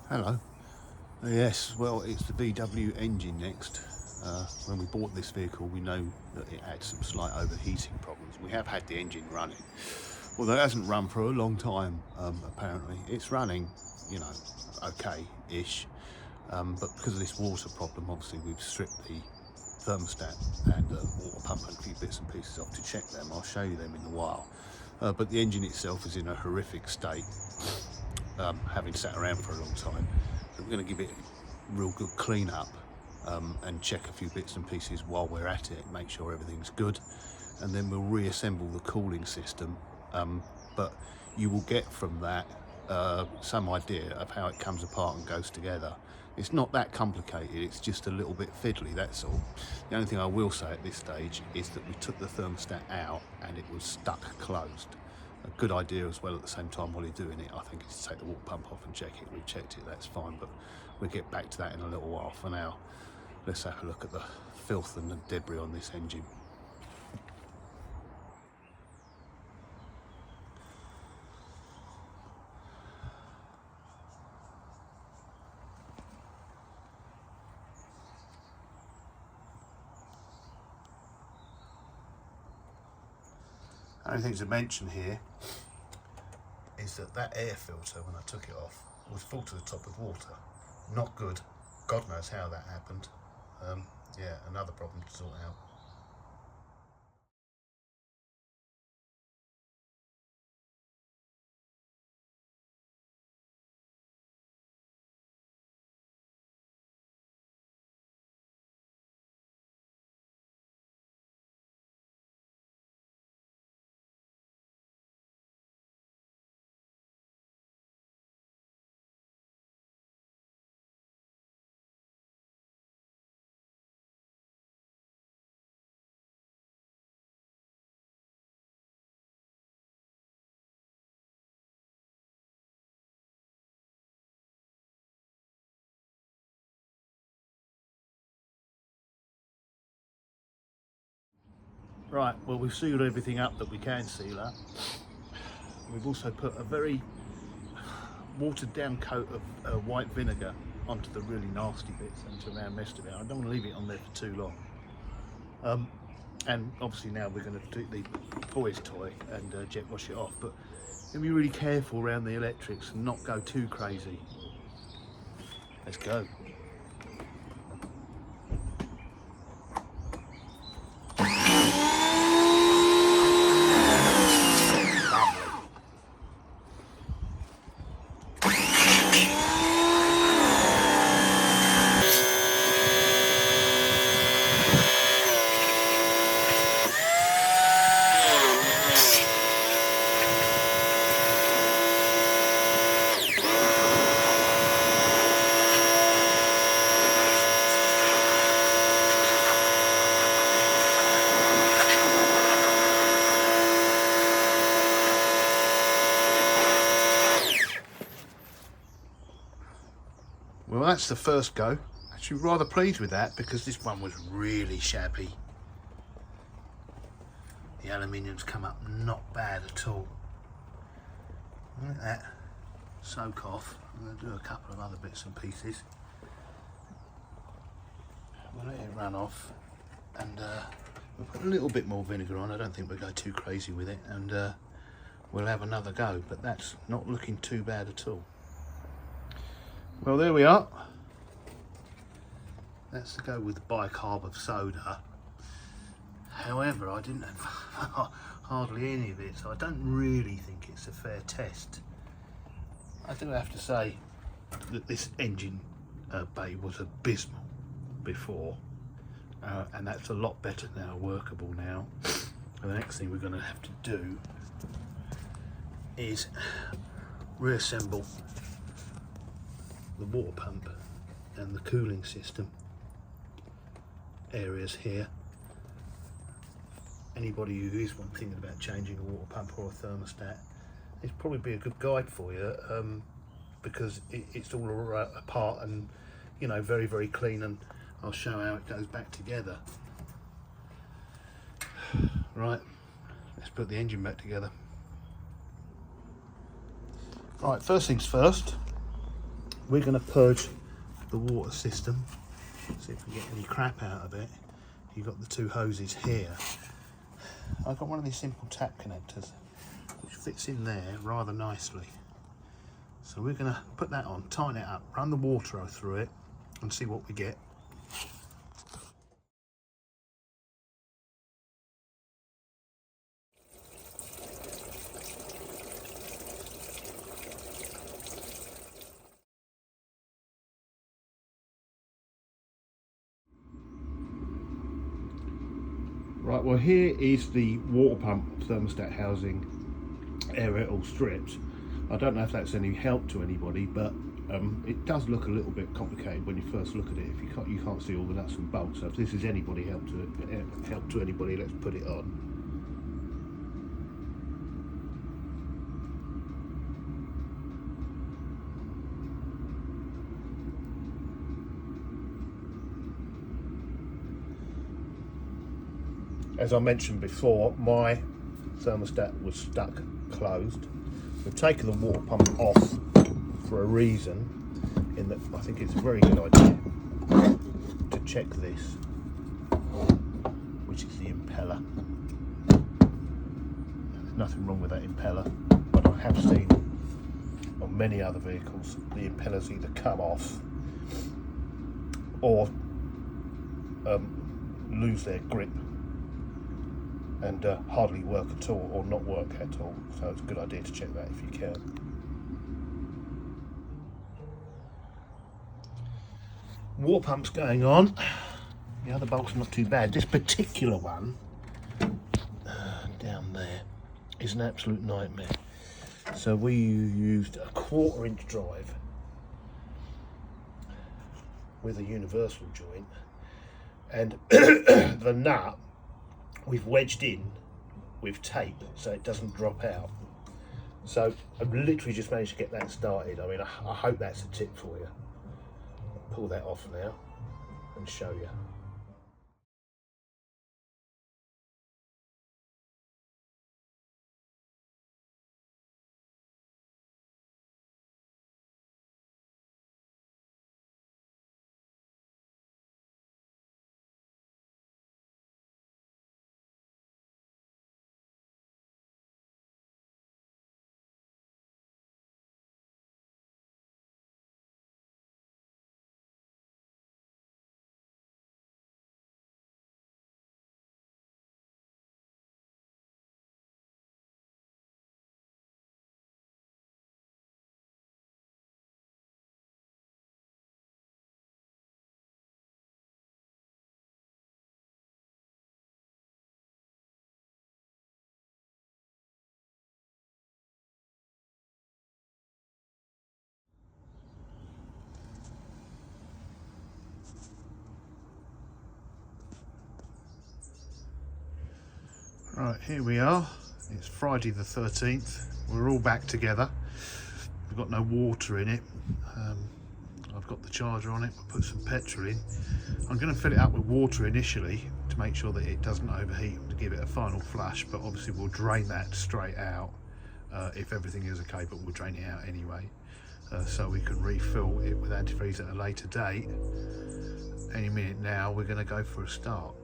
Hello. Yes, well, it's the VW engine next. When we bought this vehicle, we know that it had some slight overheating problems. We have had the engine running, although it hasn't run for a long time, apparently. It's running, you know, okay-ish, but because of this water problem, obviously we've stripped the thermostat and the water pump and a few bits and pieces off to check them. I'll show you them in a while. But the engine itself is in a horrific state, having sat around for a long time. So we're going to give it a real good clean up and check a few bits and pieces while we're at it, make sure everything's good, and then we'll reassemble the cooling system. But you will get from that some idea of how it comes apart and goes together. It's not that complicated, it's just a little bit fiddly, that's all. The only thing I will say at this stage is that we took the thermostat out and it was stuck closed. A good idea as well at the same time while you're doing it, I think, is to take the water pump off and check it. We've checked it, that's fine, but we'll get back to that in a little while. For now, let's have a look at the filth and the debris on this engine. The only thing to mention here is that air filter, when I took it off, was full to the top with water. Not good. God knows how that happened. Yeah, another problem to sort out. Right, well, we've sealed everything up that we can seal up. We've also put a very watered down coat of white vinegar onto the really nasty bits until now messed about. I don't want to leave it on there for too long. And obviously now we're going to do the boy's toy and jet wash it off, but you'll be really careful around the electrics and not go too crazy. Let's go. Well, that's the first go. Actually rather pleased with that because this one was really shabby. The aluminium's come up not bad at all. Let that soak off. I'm going to do a couple of other bits and pieces. We'll let it run off and we'll put a little bit more vinegar on. I don't think we'll go too crazy with it, and we'll have another go, but that's not looking too bad at all. Well, there we are. That's to go with bicarb of soda. However, I didn't have hardly any of it, so I don't really think it's a fair test. I do have to say that this engine bay was abysmal before, and that's a lot better now, workable now. And the next thing we're going to have to do is reassemble the water pump and the cooling system areas here. Anybody who is thinking about changing a water pump or a thermostat, it's probably be a good guide for you, because it's all apart and, you know, very, very clean, and I'll show how it goes back together. Right, let's put the engine back together. Right, first things first, we're going to purge the water system, see if we get any crap out of it. You've got the two hoses here. I've got one of these simple tap connectors which fits in there rather nicely. So we're going to put that on, tighten it up, run the water through it and see what we get. Right, well here is the water pump thermostat housing area all stripped. I don't know if that's any help to anybody, but it does look a little bit complicated when you first look at it. If you can't see all the nuts and bolts. So if this is help to anybody, let's put it on. As I mentioned before, my thermostat was stuck closed. We've taken the water pump off for a reason, in that I think it's a very good idea to check this, which is the impeller. There's nothing wrong with that impeller, but I have seen on many other vehicles the impellers either come off or lose their grip and hardly work at all, or not work at all. So it's a good idea to check that if you can. Water pump's going on. The other bolt's not too bad. This particular one down there is an absolute nightmare. So we used a 1/4" drive with a universal joint, and the nut we've wedged in with tape so it doesn't drop out. So I've literally just managed to get that started. I mean, I hope that's a tip for you. I'll pull that off now and show you. Right, here we are. It's Friday the 13th. We're all back together. We've got no water in it. I've got the charger on it. We'll put some petrol in. I'm going to fill it up with water initially to make sure that it doesn't overheat, to give it a final flush, but obviously we'll drain that straight out if everything is okay, but we'll drain it out anyway, so we can refill it with antifreeze at a later date. Any minute now we're going to go for a start.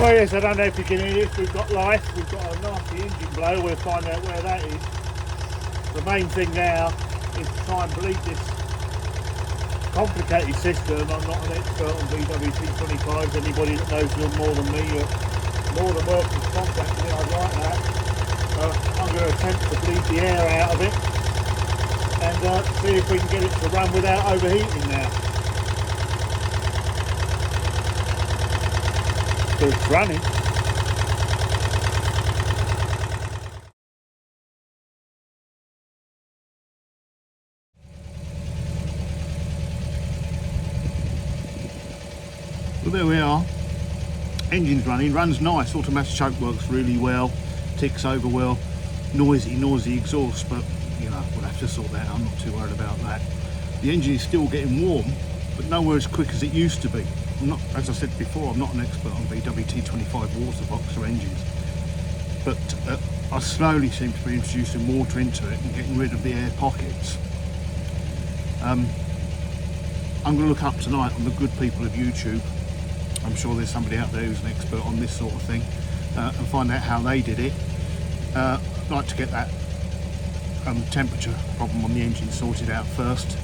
Well, yes, I don't know if you can hear this. We've got life, we've got a nasty engine blow. We'll find out where that is. The main thing now is to try and bleed this complicated system. I'm not an expert on VW T25s. Anybody that knows them more than me, you're more than welcome to contact me. I'd like that. I'm going to attempt to bleed the air out of it and see if we can get it to run without overheating now. It's running. But there we are. Engine's running, runs nice. Automatic choke works really well, ticks over well. Noisy exhaust, but you know, we'll have to sort that out. I'm not too worried about that. The engine is still getting warm, but nowhere as quick as it used to be. I'm not, as I said before, I'm not an expert on VW T25 water boxer engines, but I slowly seem to be introducing water into it and getting rid of the air pockets. I'm going to look up tonight on the good people of YouTube. I'm sure there's somebody out there who's an expert on this sort of thing, and find out how they did it. I'd like to get that temperature problem on the engine sorted out first.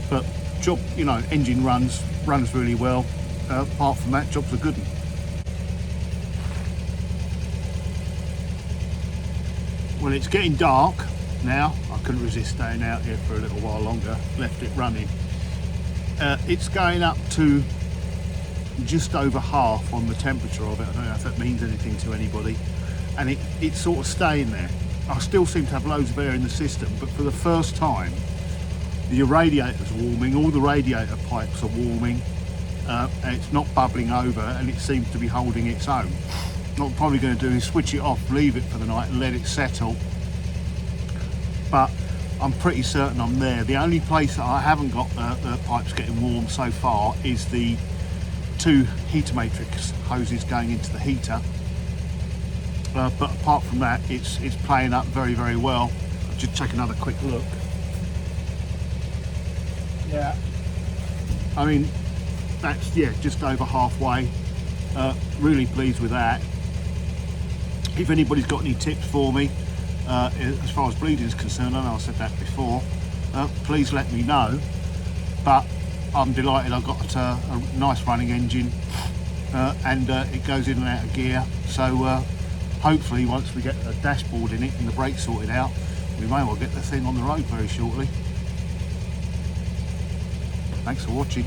But job, you know, engine runs really well. Apart from that, job's a good one. Well, it's getting dark now. I couldn't resist staying out here for a little while longer. Left it running. It's going up to just over half on the temperature of it. I don't know if that means anything to anybody. And it's sort of staying there. I still seem to have loads of air in the system, but for the first time, the radiator's warming, all the radiator pipes are warming, and it's not bubbling over, and it seems to be holding its own. What I'm probably going to do is switch it off, leave it for the night and let it settle. But I'm pretty certain I'm there. The only place that I haven't got the pipes getting warm so far is the 2 heater matrix hoses going into the heater. But apart from that, it's playing up very well. I'll just take another quick look. Yeah, I mean, that's just over halfway. Really pleased with that. If anybody's got any tips for me as far as bleeding is concerned, I know I said that before, please let me know. But I'm delighted I've got a nice running engine, and it goes in and out of gear. So hopefully once we get a dashboard in it and the brakes sorted out, we may well get the thing on the road very shortly. Thanks for watching.